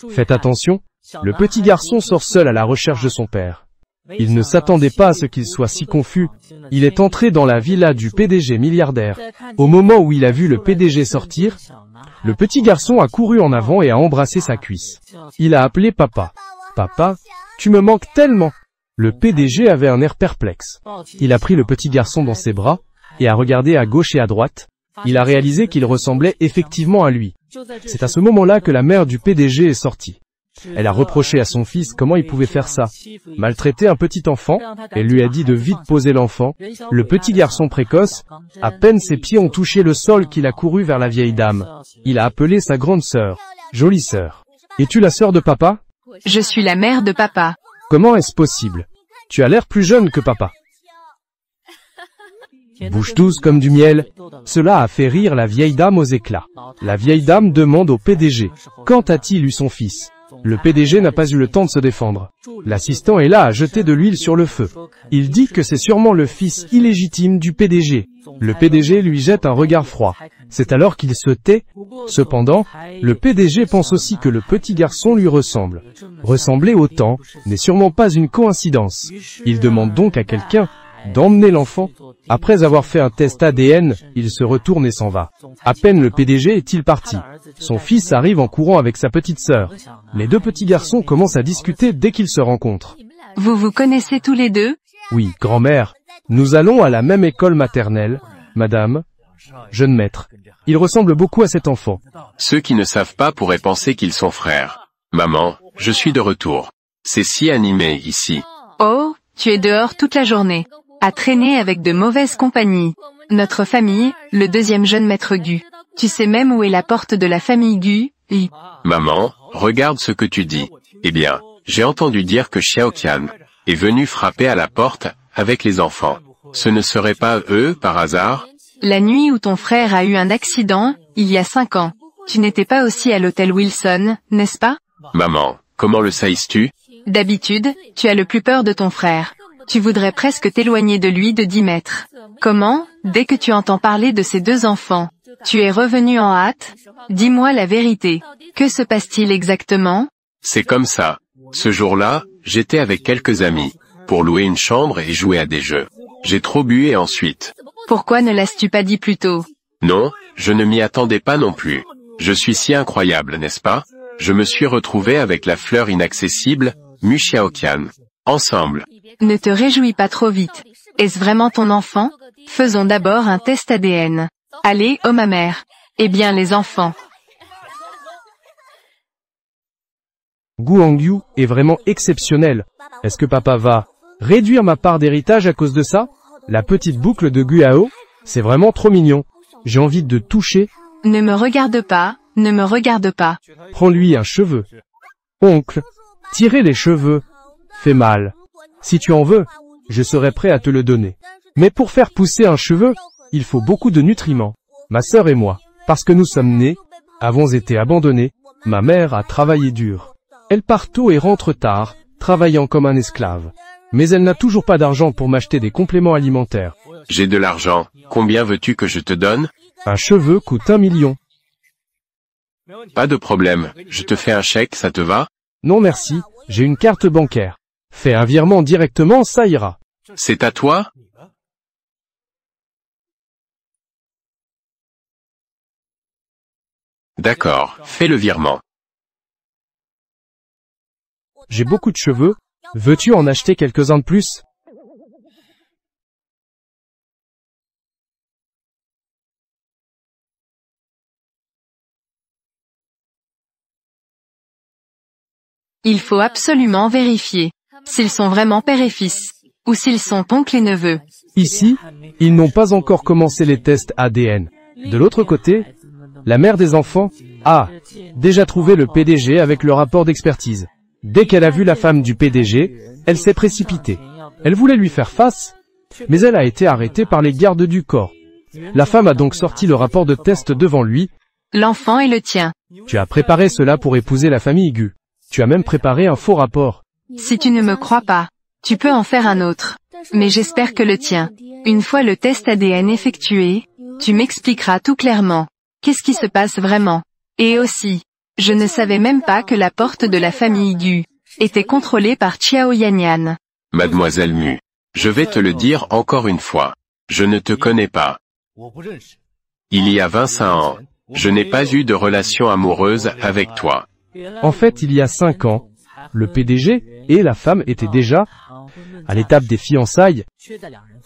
Faites attention, le petit garçon sort seul à la recherche de son père. Il ne s'attendait pas à ce qu'il soit si confus. Il est entré dans la villa du PDG milliardaire. Au moment où il a vu le PDG sortir, le petit garçon a couru en avant et a embrassé sa cuisse. Il a appelé papa. Papa, tu me manques tellement. Le PDG avait un air perplexe. Il a pris le petit garçon dans ses bras et a regardé à gauche et à droite. Il a réalisé qu'il ressemblait effectivement à lui. C'est à ce moment-là que la mère du PDG est sortie. Elle a reproché à son fils comment il pouvait faire ça, maltraiter un petit enfant. Elle lui a dit de vite poser l'enfant. Le petit garçon précoce, à peine ses pieds ont touché le sol qu'il a couru vers la vieille dame. Il a appelé sa grande sœur. Jolie sœur. Es-tu la sœur de papa? Je suis la mère de papa. Comment est-ce possible? Tu as l'air plus jeune que papa. Bouche douce comme du miel. Cela a fait rire la vieille dame aux éclats. La vieille dame demande au PDG. Quand a-t-il eu son fils? Le PDG n'a pas eu le temps de se défendre. L'assistant est là à jeter de l'huile sur le feu. Il dit que c'est sûrement le fils illégitime du PDG. Le PDG lui jette un regard froid. C'est alors qu'il se tait. Cependant, le PDG pense aussi que le petit garçon lui ressemble. Ressembler autant n'est sûrement pas une coïncidence. Il demande donc à quelqu'un d'emmener l'enfant. Après avoir fait un test ADN, il se retourne et s'en va. À peine le PDG est-il parti. Son fils arrive en courant avec sa petite sœur. Les deux petits garçons commencent à discuter dès qu'ils se rencontrent. Vous vous connaissez tous les deux? Oui, grand-mère. Nous allons à la même école maternelle, madame. Jeune maître. Il ressemble beaucoup à cet enfant. Ceux qui ne savent pas pourraient penser qu'ils sont frères. Maman, je suis de retour. C'est si animé ici. Oh, tu es dehors toute la journée, à traîner avec de mauvaises compagnies. Notre famille, le deuxième jeune maître Gu. Tu sais même où est la porte de la famille Gu? Maman, regarde ce que tu dis. Eh bien, j'ai entendu dire que Xiao Qian est venu frapper à la porte avec les enfants. Ce ne serait pas eux, par hasard? La nuit où ton frère a eu un accident, il y a 5 ans. Tu n'étais pas aussi à l'hôtel Wilson, n'est-ce pas? Maman, comment le sais-tu? D'habitude, tu as le plus peur de ton frère. Tu voudrais presque t'éloigner de lui de 10 mètres. Comment, dès que tu entends parler de ces deux enfants, tu es revenu en hâte? Dis-moi la vérité. Que se passe-t-il exactement? C'est comme ça. Ce jour-là, j'étais avec quelques amis, pour louer une chambre et jouer à des jeux. J'ai trop bu et ensuite. Pourquoi ne l'as-tu pas dit plus tôt? Non, je ne m'y attendais pas non plus. Je suis si incroyable, n'est-ce pas? Je me suis retrouvé avec la fleur inaccessible, Mu Xiaoqian. Ensemble. Ne te réjouis pas trop vite. Est-ce vraiment ton enfant? Faisons d'abord un test ADN. Allez, oh ma mère. Eh bien les enfants. Gu Hongyu est vraiment exceptionnel. Est-ce que papa va réduire ma part d'héritage à cause de ça? La petite boucle de Guao, c'est vraiment trop mignon. J'ai envie de toucher. Ne me regarde pas, ne me regarde pas. Prends-lui un cheveu. Oncle, tirer les cheveux fait mal. Si tu en veux, je serai prêt à te le donner. Mais pour faire pousser un cheveu, il faut beaucoup de nutriments. Ma sœur et moi, parce que nous sommes nés, avons été abandonnés. Ma mère a travaillé dur. Elle part tôt et rentre tard, travaillant comme un esclave. Mais elle n'a toujours pas d'argent pour m'acheter des compléments alimentaires. J'ai de l'argent. Combien veux-tu que je te donne? Un cheveu coûte 1 million. Pas de problème. Je te fais un chèque, ça te va? Non merci, j'ai une carte bancaire. Fais un virement directement, ça ira. C'est à toi? D'accord, fais le virement. J'ai beaucoup de cheveux. Veux-tu en acheter quelques-uns de plus? Il faut absolument vérifier s'ils sont vraiment père et fils, ou s'ils sont oncles et neveux. Ici, ils n'ont pas encore commencé les tests ADN. De l'autre côté, la mère des enfants a déjà trouvé le PDG avec le rapport d'expertise. Dès qu'elle a vu la femme du PDG, elle s'est précipitée. Elle voulait lui faire face, mais elle a été arrêtée par les gardes du corps. La femme a donc sorti le rapport de test devant lui. L'enfant est le tien. Tu as préparé cela pour épouser la famille Gu. Tu as même préparé un faux rapport. Si tu ne me crois pas, tu peux en faire un autre. Mais j'espère que le tien. Une fois le test ADN effectué, tu m'expliqueras tout clairement. Qu'est-ce qui se passe vraiment? Et aussi, Je ne savais même pas que la porte de la famille Gu était contrôlée par Xiao Yanyan. Mademoiselle Mu. Je vais te le dire encore une fois. Je ne te connais pas. Il y a 25 ans, je n'ai pas eu de relation amoureuse avec toi. En fait, il y a 5 ans, le PDG et la femme étaient déjà à l'étape des fiançailles,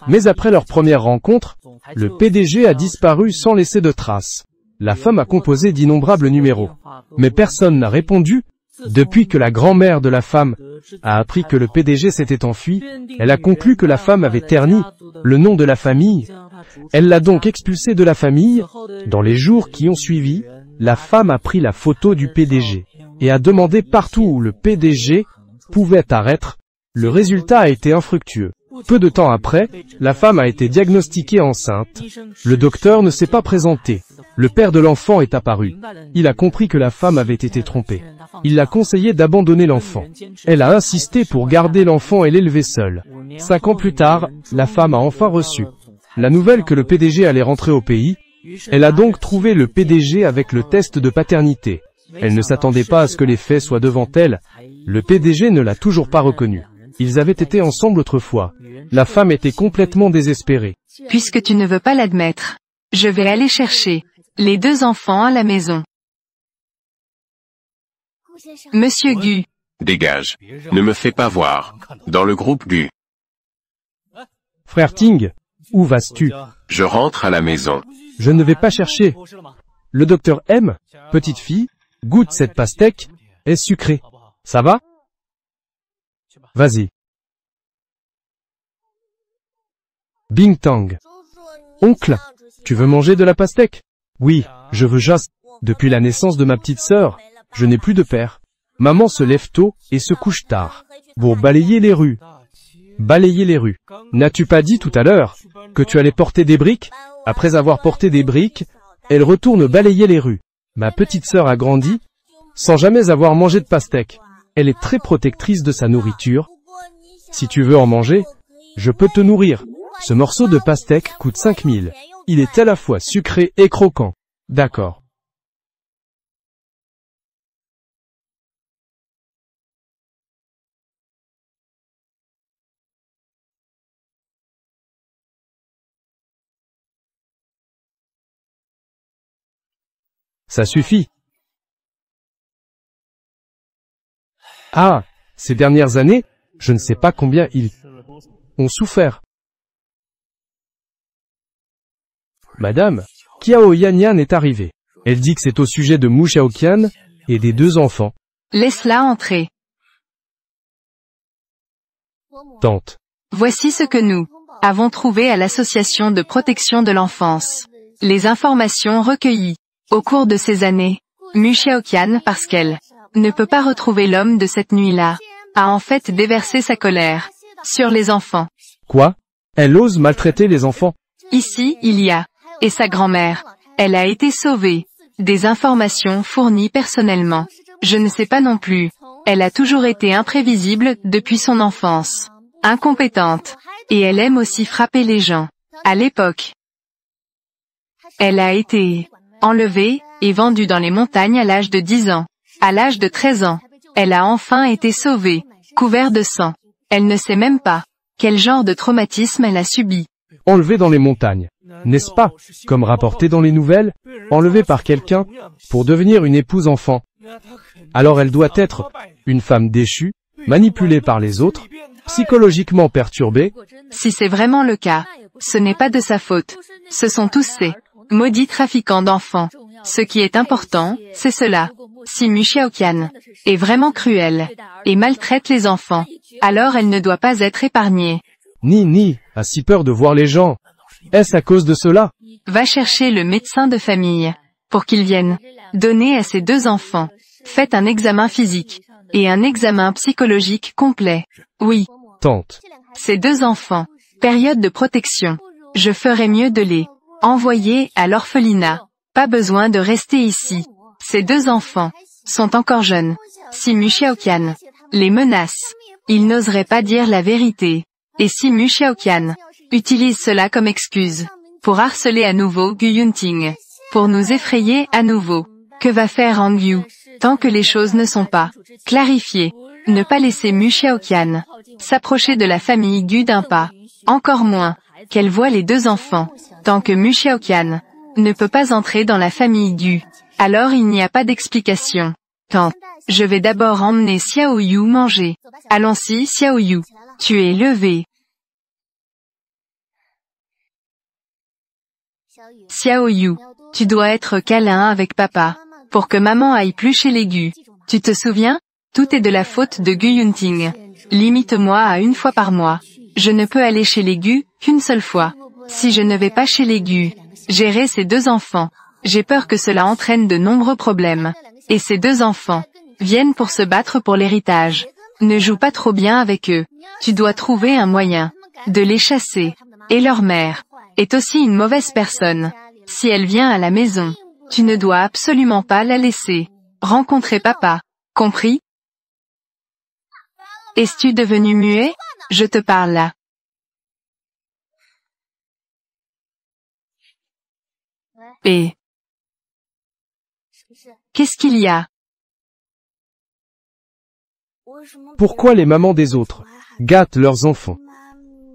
mais après leur première rencontre, le PDG a disparu sans laisser de traces. La femme a composé d'innombrables numéros, mais personne n'a répondu. Depuis que la grand-mère de la femme a appris que le PDG s'était enfui, elle a conclu que la femme avait terni le nom de la famille. Elle l'a donc expulsé de la famille. Dans les jours qui ont suivi, la femme a pris la photo du PDG et a demandé partout où le PDG pouvait apparaître. Le résultat a été infructueux. Peu de temps après, la femme a été diagnostiquée enceinte. Le docteur ne s'est pas présenté. Le père de l'enfant est apparu. Il a compris que la femme avait été trompée. Il l'a conseillé d'abandonner l'enfant. Elle a insisté pour garder l'enfant et l'élever seule. 5 ans plus tard, la femme a enfin reçu la nouvelle que le PDG allait rentrer au pays. Elle a donc trouvé le PDG avec le test de paternité. Elle ne s'attendait pas à ce que les faits soient devant elle. Le PDG ne l'a toujours pas reconnu. Ils avaient été ensemble autrefois. La femme était complètement désespérée. Puisque tu ne veux pas l'admettre, je vais aller chercher les 2 enfants à la maison. Monsieur Gu. Dégage. Ne me fais pas voir. Dans le groupe Gu. Frère Ting, où vas-tu? Je rentre à la maison. Je ne vais pas chercher. Le docteur M, petite fille, goûte cette pastèque, est sucrée. Ça va? Vas-y. Bing Tang. Oncle, tu veux manger de la pastèque? Oui, je veux juste. Depuis la naissance de ma petite sœur, je n'ai plus de père. Maman se lève tôt et se couche tard. Pour balayer les rues. Balayer les rues. N'as-tu pas dit tout à l'heure que tu allais porter des briques? Après avoir porté des briques, elle retourne balayer les rues. Ma petite sœur a grandi sans jamais avoir mangé de pastèque. Elle est très protectrice de sa nourriture. Si tu veux en manger, je peux te nourrir. Ce morceau de pastèque coûte 5000. Il est à la fois sucré et croquant. D'accord. Ça suffit. Ah, ces dernières années, je ne sais pas combien ils ont souffert. Madame, Xiao Yanyan est arrivée. Elle dit que c'est au sujet de Mu Xiaoqian et des 2 enfants. Laisse-la entrer. Tante. Voici ce que nous avons trouvé à l'association de protection de l'enfance. Les informations recueillies au cours de ces années. Mu Xiaoqian, parce qu'elle ne peut pas retrouver l'homme de cette nuit-là, a en fait déversé sa colère sur les enfants. Quoi? Elle ose maltraiter les enfants? Ici, il y a et sa grand-mère. Elle a été sauvée. Des informations fournies personnellement. Je ne sais pas non plus. Elle a toujours été imprévisible depuis son enfance. Incompétente. Et elle aime aussi frapper les gens. À l'époque, elle a été enlevée et vendue dans les montagnes à l'âge de 10 ans. À l'âge de 13 ans, elle a enfin été sauvée, couverte de sang. Elle ne sait même pas quel genre de traumatisme elle a subi. Enlevée dans les montagnes. N'est-ce pas, comme rapporté dans les nouvelles, enlevée par quelqu'un, pour devenir une épouse enfant. Alors elle doit être une femme déchue, manipulée par les autres, psychologiquement perturbée. Si c'est vraiment le cas, ce n'est pas de sa faute. Ce sont tous ces maudits trafiquants d'enfants. Ce qui est important, c'est cela. Si Mu Xiaoqian est vraiment cruelle et maltraite les enfants, alors elle ne doit pas être épargnée. Ni a si peur de voir les gens. Est-ce à cause de cela? Va chercher le médecin de famille, pour qu'il vienne donner à ses 2 enfants. Faites un examen physique, et un examen psychologique complet. Oui. Tante. Ces 2 enfants, période de protection. Je ferais mieux de les envoyer à l'orphelinat. Pas besoin de rester ici. Ces 2 enfants sont encore jeunes. Si Mu Xiaoqian les menace, ils n'oseraient pas dire la vérité. Et si Mu Xiaoqian utilise cela comme excuse pour harceler à nouveau Gu Yunting, pour nous effrayer à nouveau, que va faire Hang Yu? Tant que les choses ne sont pas clarifiées, ne pas laisser Mu Xiaoqian s'approcher de la famille Gu d'un pas, encore moins qu'elle voit les deux enfants. Tant que Mu Xiaoqian ne peut pas entrer dans la famille Gu, alors il n'y a pas d'explication. Tante, je vais d'abord emmener Xiao Yu manger. Allons-y Xiao Yu, tu es levé. Xiao Yu, tu dois être câlin avec papa, pour que maman aille plus chez les Gu. Tu te souviens? Tout est de la faute de Gu Yunting. Limite-moi à une fois par mois. Je ne peux aller chez les Gu qu'une seule fois. Si je ne vais pas chez les Gu, gérer ces deux enfants, j'ai peur que cela entraîne de nombreux problèmes. Et ces deux enfants viennent pour se battre pour l'héritage. Ne joue pas trop bien avec eux. Tu dois trouver un moyen de les chasser. Et leur mère est aussi une mauvaise personne. Si elle vient à la maison, tu ne dois absolument pas la laisser rencontrer papa. Compris? Es-tu devenu muet? Je te parle là. Et qu'est-ce qu'il y a? Pourquoi les mamans des autres gâtent leurs enfants?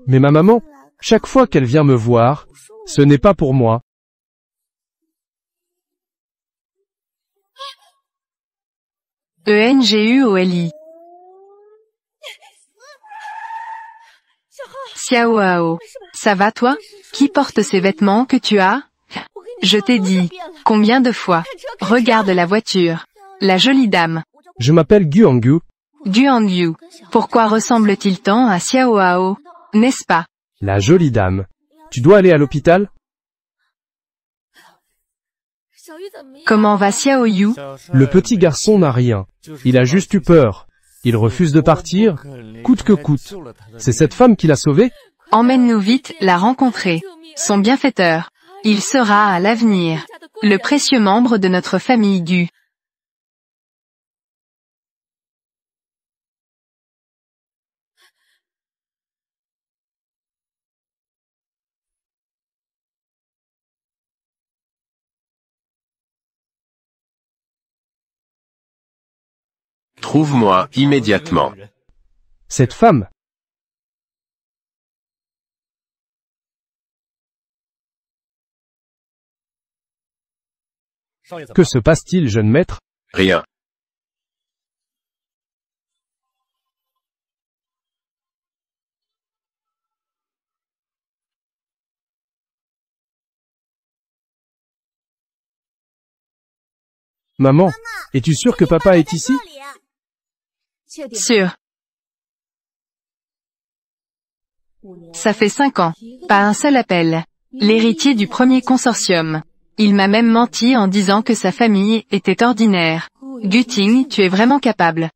Mais ma maman, chaque fois qu'elle vient me voir, ce n'est pas pour moi. ENGUOLI. Xiao Hao, ça va toi? Qui porte ces vêtements que tu as? Je t'ai dit, combien de fois? Regarde la voiture. La jolie dame. Je m'appelle Gu Hangyu. Gu Hangyu. Pourquoi ressemble-t-il tant à Xiao Hao? N'est-ce pas? La jolie dame. Tu dois aller à l'hôpital? Comment va Xiao Yu? Le petit garçon n'a rien. Il a juste eu peur. Il refuse de partir, coûte que coûte. C'est cette femme qui l'a sauvé? Emmène-nous vite la rencontrer. Son bienfaiteur. Il sera à l'avenir le précieux membre de notre famille Gu. Trouve-moi immédiatement. Cette femme. Que se passe-t-il, jeune maître? Rien. Maman, es-tu sûre que papa est ici? Sûr. Ça fait 5 ans. Pas un seul appel. L'héritier du premier consortium. Il m'a même menti en disant que sa famille était ordinaire. Guting, tu es vraiment capable.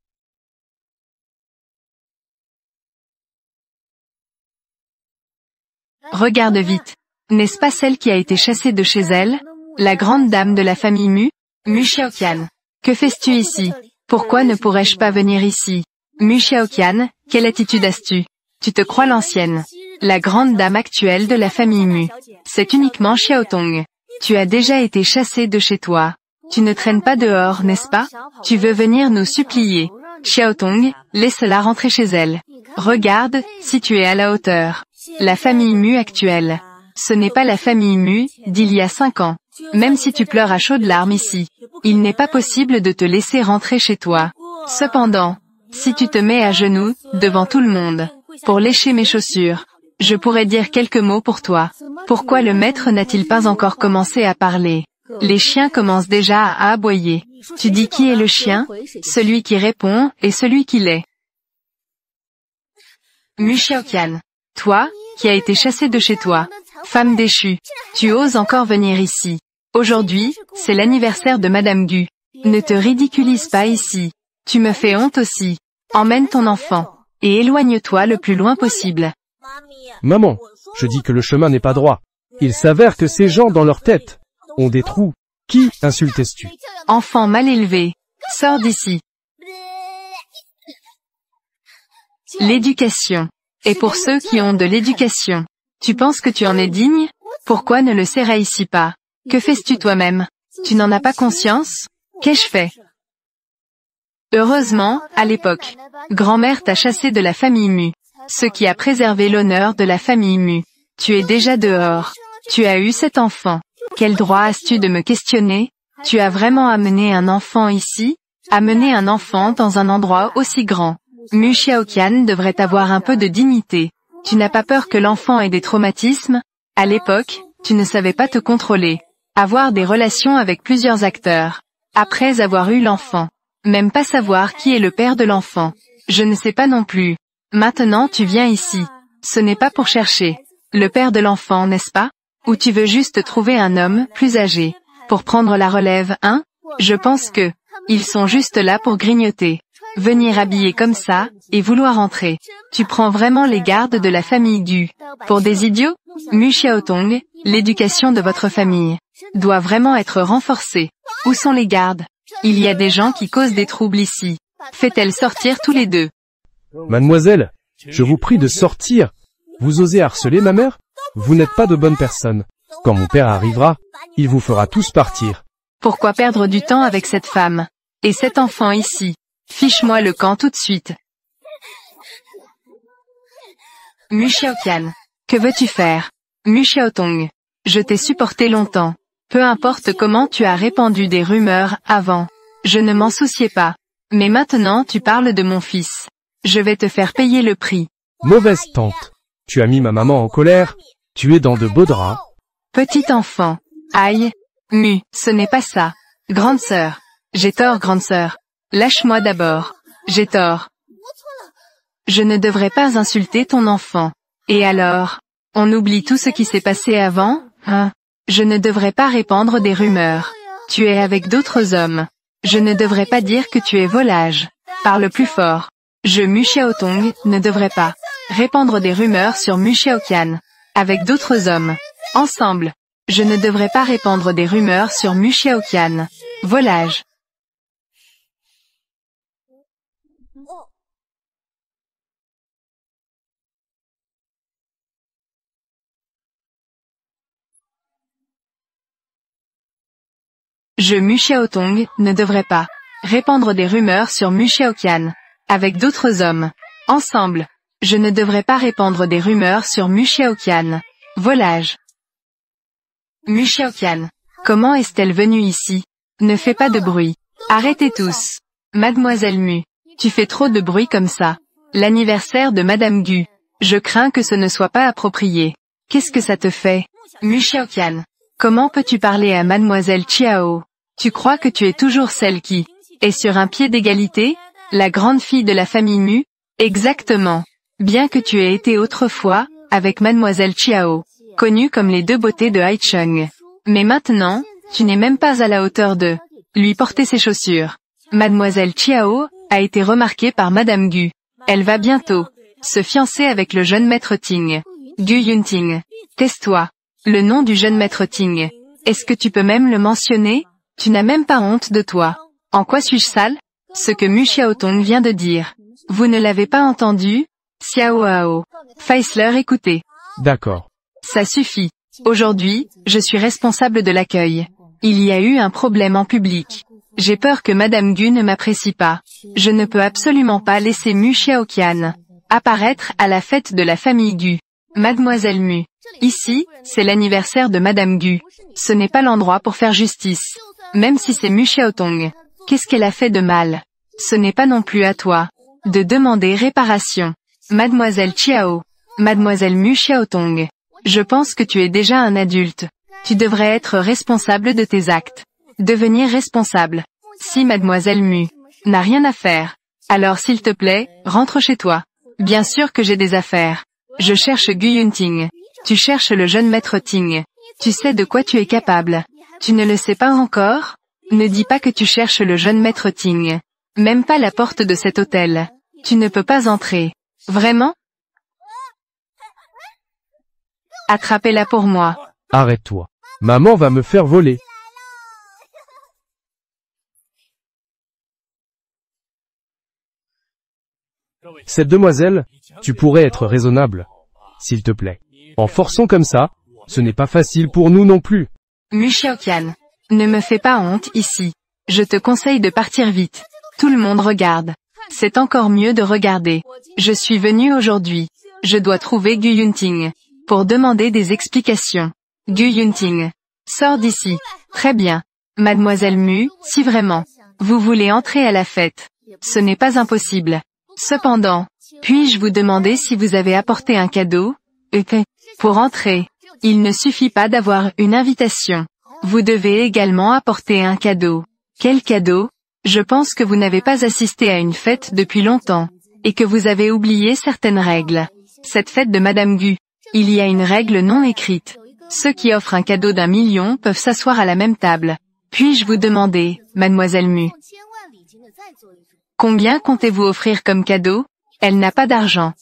Regarde vite. N'est-ce pas celle qui a été chassée de chez elle? La grande dame de la famille Mu? Mu Xiaoqian. Que fais-tu ici? Pourquoi ne pourrais-je pas venir ici? Mu Xiaoqian, quelle attitude as-tu? Tu te crois l'ancienne. La grande dame actuelle de la famille Mu. C'est uniquement Xiaotong. Tu as déjà été chassé de chez toi. Tu ne traînes pas dehors, n'est-ce pas? Tu veux venir nous supplier. Xiaotong, laisse-la rentrer chez elle. Regarde, si tu es à la hauteur. La famille Mu actuelle. Ce n'est pas la famille Mu d'il y a 5 ans. Même si tu pleures à chaudes larmes ici, il n'est pas possible de te laisser rentrer chez toi. Cependant, si tu te mets à genoux, devant tout le monde, pour lécher mes chaussures, je pourrais dire quelques mots pour toi. Pourquoi le maître n'a-t-il pas encore commencé à parler? Les chiens commencent déjà à aboyer. Tu dis qui est le chien? Celui qui répond et celui qui l'est. Mu Xiaoqian. Toi, qui as été chassé de chez toi, femme déchue, tu oses encore venir ici. Aujourd'hui, c'est l'anniversaire de Madame Gu. Ne te ridiculise pas ici. Tu me fais honte aussi. Emmène ton enfant, et éloigne-toi le plus loin possible. Maman, je dis que le chemin n'est pas droit. Il s'avère que ces gens dans leur tête ont des trous. Qui insultes-tu? Enfant mal élevé, sors d'ici. L'éducation. Et pour ceux qui ont de l'éducation, tu penses que tu en es digne? Pourquoi ne le serrais ici pas? Que fais-tu toi-même? Tu n'en as pas conscience? Qu'ai-je fait? Heureusement, à l'époque, grand-mère t'a chassé de la famille Mu. Ce qui a préservé l'honneur de la famille Mu. Tu es déjà dehors. Tu as eu 7 enfants. Quel droit as-tu de me questionner? Tu as vraiment amené un enfant ici? Amener un enfant dans un endroit aussi grand. Mu Xiaoqian devrait avoir un peu de dignité. Tu n'as pas peur que l'enfant ait des traumatismes? À l'époque, tu ne savais pas te contrôler. Avoir des relations avec plusieurs acteurs. Après avoir eu l'enfant. Même pas savoir qui est le père de l'enfant. Je ne sais pas non plus. Maintenant tu viens ici. Ce n'est pas pour chercher le père de l'enfant, n'est-ce pas? Ou tu veux juste trouver un homme plus âgé pour prendre la relève, hein? Je pense que ils sont juste là pour grignoter. Venir habillé comme ça, et vouloir entrer. Tu prends vraiment les gardes de la famille Gu pour des idiots? Mu Xiaotong, l'éducation de votre famille doit vraiment être renforcée. Où sont les gardes? Il y a des gens qui causent des troubles ici. Faites-elle sortir tous les deux. Mademoiselle, je vous prie de sortir. Vous osez harceler ma mère? Vous n'êtes pas de bonne personne. Quand mon père arrivera, il vous fera tous partir. Pourquoi perdre du temps avec cette femme? Et cet enfant ici? Fiche-moi le camp tout de suite. Mu Xiaoqian. Que veux-tu faire? Mu Xiaotong. Je t'ai supporté longtemps. Peu importe comment tu as répandu des rumeurs avant. Je ne m'en souciais pas. Mais maintenant tu parles de mon fils. Je vais te faire payer le prix. Mauvaise tante. Tu as mis ma maman en colère. Tu es dans de beaux draps. Petit enfant. Aïe. Mu, ce n'est pas ça. Grande sœur. J'ai tort, grande sœur. Lâche-moi d'abord. J'ai tort. Je ne devrais pas insulter ton enfant. Et alors? On oublie tout ce qui s'est passé avant, hein? Je ne devrais pas répandre des rumeurs. Tu es avec d'autres hommes. Je ne devrais pas dire que tu es volage. Parle plus fort. Je Mu Xiaotong ne devrais pas répandre des rumeurs sur Mu Xiaoqian. Avec d'autres hommes. Ensemble. Je ne devrais pas répandre des rumeurs sur Mu Xiaoqian. Volage. Je Mu Xiaotong ne devrais pas répandre des rumeurs sur Mu Xiaoqian. Avec d'autres hommes. Ensemble. Je ne devrais pas répandre des rumeurs sur Mu Xiaoqian. Volage. Mu Xiaoqian. Comment est-elle venue ici? Ne fais pas de bruit. Arrêtez tous. Mademoiselle Mu. Tu fais trop de bruit comme ça. L'anniversaire de Madame Gu. Je crains que ce ne soit pas approprié. Qu'est-ce que ça te fait? Mu Xiaoqian. Comment peux-tu parler à Mademoiselle Chiao? Tu crois que tu es toujours celle qui est sur un pied d'égalité? La grande fille de la famille Mu? Exactement. Bien que tu aies été autrefois, avec Mademoiselle Chiao, connue comme les deux beautés de Haicheng. Mais maintenant, tu n'es même pas à la hauteur de lui porter ses chaussures. Mademoiselle Chiao a été remarquée par Madame Gu. Elle va bientôt se fiancer avec le jeune maître Ting. Gu Yunting. Tais-toi. Le nom du jeune maître Ting. Est-ce que tu peux même le mentionner? Tu n'as même pas honte de toi. En quoi suis-je sale? Ce que Mu Xiaotong vient de dire. Vous ne l'avez pas entendu? Xiao Hao. Feisler, écoutez. D'accord. Ça suffit. Aujourd'hui, je suis responsable de l'accueil. Il y a eu un problème en public. J'ai peur que Madame Gu ne m'apprécie pas. Je ne peux absolument pas laisser Mu Xiaoqian apparaître à la fête de la famille Gu. Mademoiselle Mu. Ici, c'est l'anniversaire de Madame Gu. Ce n'est pas l'endroit pour faire justice. Même si c'est Mu Xiaotong. Qu'est-ce qu'elle a fait de mal? Ce n'est pas non plus à toi de demander réparation. Mademoiselle Chiao. Mademoiselle Mu Xiaotong. Je pense que tu es déjà un adulte. Tu devrais être responsable de tes actes. Devenir responsable. Si Mademoiselle Mu n'a rien à faire, alors s'il te plaît, rentre chez toi. Bien sûr que j'ai des affaires. Je cherche Gu Yunting. Tu cherches le jeune maître Ting. Tu sais de quoi tu es capable. Tu ne le sais pas encore? Ne dis pas que tu cherches le jeune maître Ting. Même pas la porte de cet hôtel. Tu ne peux pas entrer. Vraiment? Attrapez-la pour moi. Arrête-toi. Maman va me faire voler. Cette demoiselle, tu pourrais être raisonnable. S'il te plaît. En forçant comme ça, ce n'est pas facile pour nous non plus. Mu Xiaoqian. Ne me fais pas honte ici. Je te conseille de partir vite. Tout le monde regarde. C'est encore mieux de regarder. Je suis venu aujourd'hui. Je dois trouver Gu Yunting. Pour demander des explications. Gu Yunting. Sors d'ici. Très bien. Mademoiselle Mu, si vraiment. Vous voulez entrer à la fête. Ce n'est pas impossible. Cependant, puis-je vous demander si vous avez apporté un cadeau? Pour entrer, il ne suffit pas d'avoir une invitation. Vous devez également apporter un cadeau. Quel cadeau? Je pense que vous n'avez pas assisté à une fête depuis longtemps, et que vous avez oublié certaines règles. Cette fête de Madame Gu, il y a une règle non écrite. Ceux qui offrent un cadeau d'1 million peuvent s'asseoir à la même table. Puis-je vous demander, Mademoiselle Mu, combien comptez-vous offrir comme cadeau? Elle n'a pas d'argent.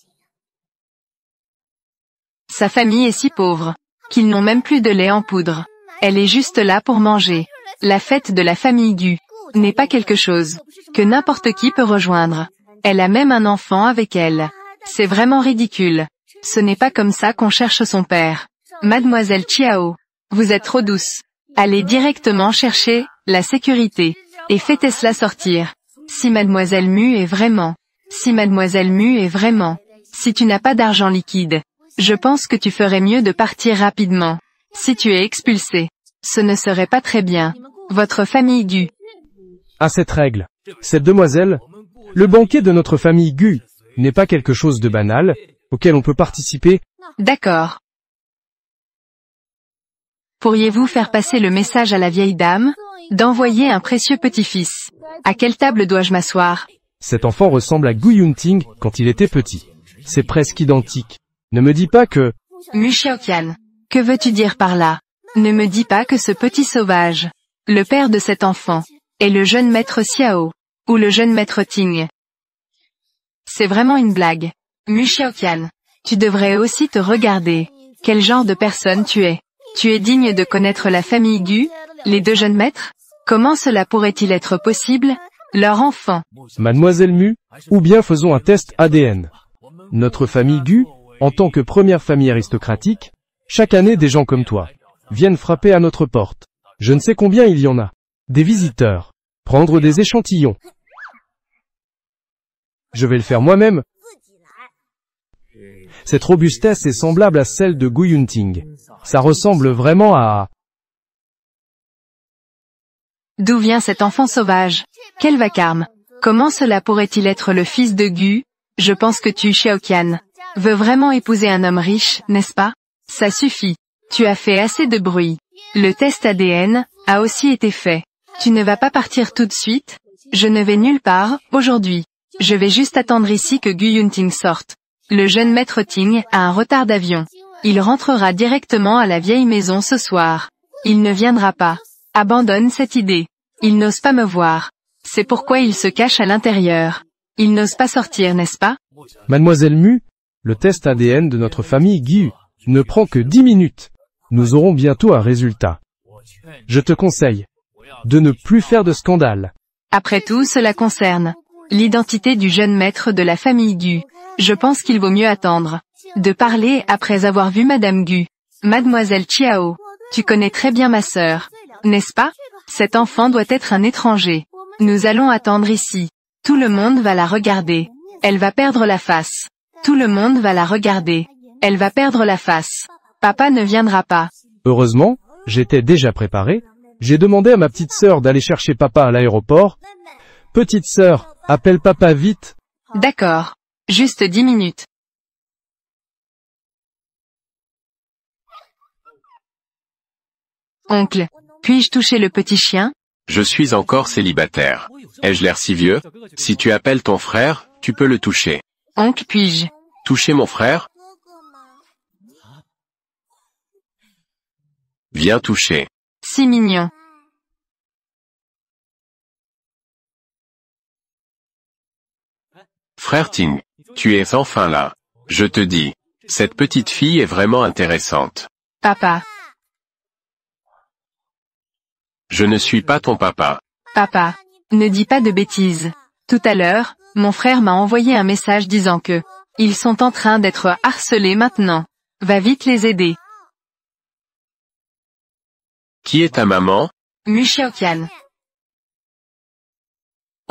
Sa famille est si pauvre, qu'ils n'ont même plus de lait en poudre. Elle est juste là pour manger. La fête de la famille Gu n'est pas quelque chose que n'importe qui peut rejoindre. Elle a même un enfant avec elle. C'est vraiment ridicule. Ce n'est pas comme ça qu'on cherche son père. Mademoiselle Chiao, vous êtes trop douce. Allez directement chercher la sécurité et faites-la sortir. Si Mademoiselle Mu est vraiment, si tu n'as pas d'argent liquide, je pense que tu ferais mieux de partir rapidement. Si tu es expulsé, ce ne serait pas très bien. Votre famille Gu. À cette règle, cette demoiselle, le banquet de notre famille Gu n'est pas quelque chose de banal, auquel on peut participer. D'accord. Pourriez-vous faire passer le message à la vieille dame, d'envoyer un précieux petit-fils? À quelle table dois-je m'asseoir? Cet enfant ressemble à Gu Yunting quand il était petit. C'est presque identique. Ne me dis pas que... Mu Xiaoqian, que veux-tu dire par là? Ne me dis pas que ce petit sauvage, le père de cet enfant, est le jeune maître Xiao, ou le jeune maître Ting. C'est vraiment une blague. Mu Xiaoqian, tu devrais aussi te regarder. Quel genre de personne tu es? Tu es digne de connaître la famille Gu, les deux jeunes maîtres? Comment cela pourrait-il être possible? Leur enfant. Mademoiselle Mu, ou bien faisons un test ADN. Notre famille Gu, en tant que première famille aristocratique, chaque année des gens comme toi viennent frapper à notre porte. Je ne sais combien il y en a. Des visiteurs. Prendre des échantillons. Je vais le faire moi-même. Cette robustesse est semblable à celle de Gu Yunting. Ça ressemble vraiment à... D'où vient cet enfant sauvage? Quel vacarme! Comment cela pourrait-il être le fils de Gu? Je pense que tu, Xiaoqian, veux vraiment épouser un homme riche, n'est-ce pas? Ça suffit. Tu as fait assez de bruit. Le test ADN a aussi été fait. Tu ne vas pas partir tout de suite? Je ne vais nulle part, aujourd'hui. Je vais juste attendre ici que Gu Yunting sorte. Le jeune maître Ting a un retard d'avion. Il rentrera directement à la vieille maison ce soir. Il ne viendra pas. Abandonne cette idée. Il n'ose pas me voir. C'est pourquoi il se cache à l'intérieur. Il n'ose pas sortir, n'est-ce pas? Mademoiselle Mu, le test ADN de notre famille Gu ne prend que 10 minutes. Nous aurons bientôt un résultat. Je te conseille de ne plus faire de scandale. Après tout, cela concerne l'identité du jeune maître de la famille Gu. Je pense qu'il vaut mieux attendre de parler après avoir vu Madame Gu. Mademoiselle Chiao, tu connais très bien ma sœur, n'est-ce pas? Cet enfant doit être un étranger. Nous allons attendre ici. Tout le monde va la regarder. Elle va perdre la face. Tout le monde va la regarder. Elle va perdre la face. Papa ne viendra pas. Heureusement, j'étais déjà préparé. J'ai demandé à ma petite sœur d'aller chercher papa à l'aéroport. Petite sœur, appelle papa vite. D'accord. Juste 10 minutes. Oncle, puis-je toucher le petit chien? Je suis encore célibataire. Ai-je l'air si vieux? Si tu appelles ton frère, tu peux le toucher. Oncle, puis-je toucher mon frère? Viens toucher. Si mignon. Frère Ting, tu es enfin là. Je te dis, cette petite fille est vraiment intéressante. Papa. Je ne suis pas ton papa. Papa, ne dis pas de bêtises. Tout à l'heure, mon frère m'a envoyé un message disant que ils sont en train d'être harcelés maintenant. Va vite les aider. Qui est ta maman? Mu Xiaoqian.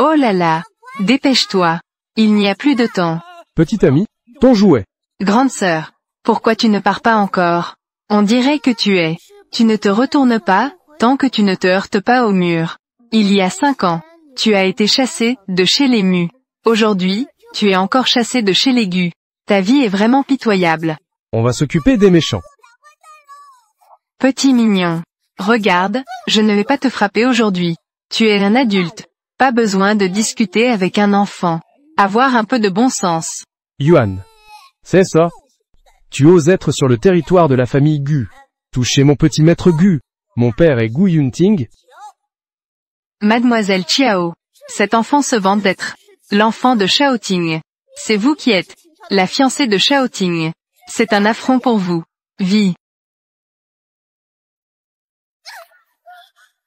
Oh là là. Dépêche-toi. Il n'y a plus de temps. Petit ami, ton jouet. Grande sœur. Pourquoi tu ne pars pas encore? On dirait que tu es. Tu ne te retournes pas, tant que tu ne te heurtes pas au mur. Il y a 5 ans, tu as été chassé de chez les mus. Aujourd'hui, tu es encore chassé de chez les gus. Ta vie est vraiment pitoyable. On va s'occuper des méchants. Petit mignon. Regarde, je ne vais pas te frapper aujourd'hui. Tu es un adulte. Pas besoin de discuter avec un enfant. Avoir un peu de bon sens. Yuan. C'est ça. Tu oses être sur le territoire de la famille Gu. Toucher mon petit maître Gu. Mon père est Gu Yunting. Mademoiselle Chiao. Cet enfant se vante d'être l'enfant de Shaoting. C'est vous qui êtes la fiancée de Shaoting. C'est un affront pour vous. Vie.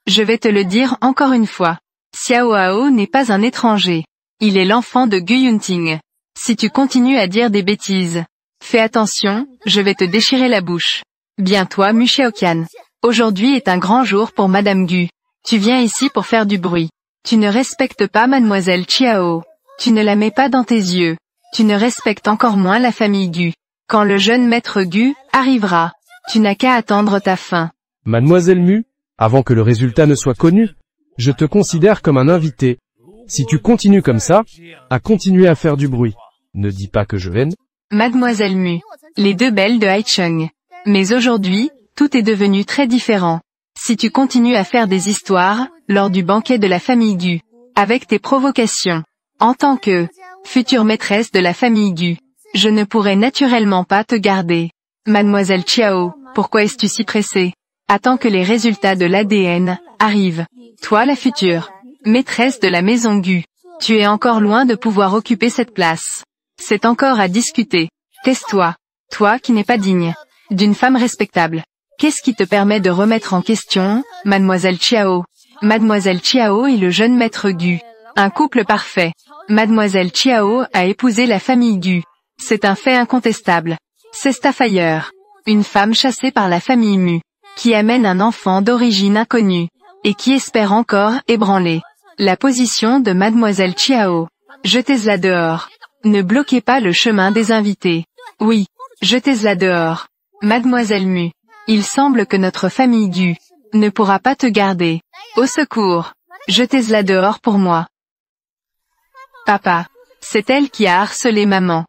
Je vais te le dire encore une fois. Xiao Hao n'est pas un étranger. Il est l'enfant de Gu Yunting. Si tu continues à dire des bêtises, fais attention, je vais te déchirer la bouche. Bien toi Mu Xiaoqian. Aujourd'hui est un grand jour pour Madame Gu. Tu viens ici pour faire du bruit. Tu ne respectes pas Mademoiselle Chiao. Tu ne la mets pas dans tes yeux. Tu ne respectes encore moins la famille Gu. Quand le jeune maître Gu arrivera, tu n'as qu'à attendre ta fin. Mademoiselle Mu, avant que le résultat ne soit connu, je te considère comme un invité. Si tu continues comme ça, à continuer à faire du bruit, ne dis pas que je haine. Mademoiselle Mu, les deux belles de Haicheng. Mais aujourd'hui, tout est devenu très différent. Si tu continues à faire des histoires, lors du banquet de la famille Gu, avec tes provocations, en tant que future maîtresse de la famille Gu, je ne pourrai naturellement pas te garder. Mademoiselle Chiao, pourquoi es-tu si pressée? Attends que les résultats de l'ADN arrivent. Toi la future maîtresse de la maison Gu, tu es encore loin de pouvoir occuper cette place. C'est encore à discuter. Tais-toi. Toi qui n'es pas digne d'une femme respectable. Qu'est-ce qui te permet de remettre en question, Mademoiselle Chiao? Mademoiselle Chiao et le jeune maître Gu. Un couple parfait. Mademoiselle Chiao a épousé la famille Gu. C'est un fait incontestable. C'est Starfire. Une femme chassée par la famille Mu. Qui amène un enfant d'origine inconnue. Et qui espère encore ébranler la position de Mademoiselle Chiao. Jetez-la dehors. Ne bloquez pas le chemin des invités. Oui. Jetez-la dehors. Mademoiselle Mu. Il semble que notre famille Gu ne pourra pas te garder. Au secours. Jetez-la dehors pour moi. Papa. C'est elle qui a harcelé maman.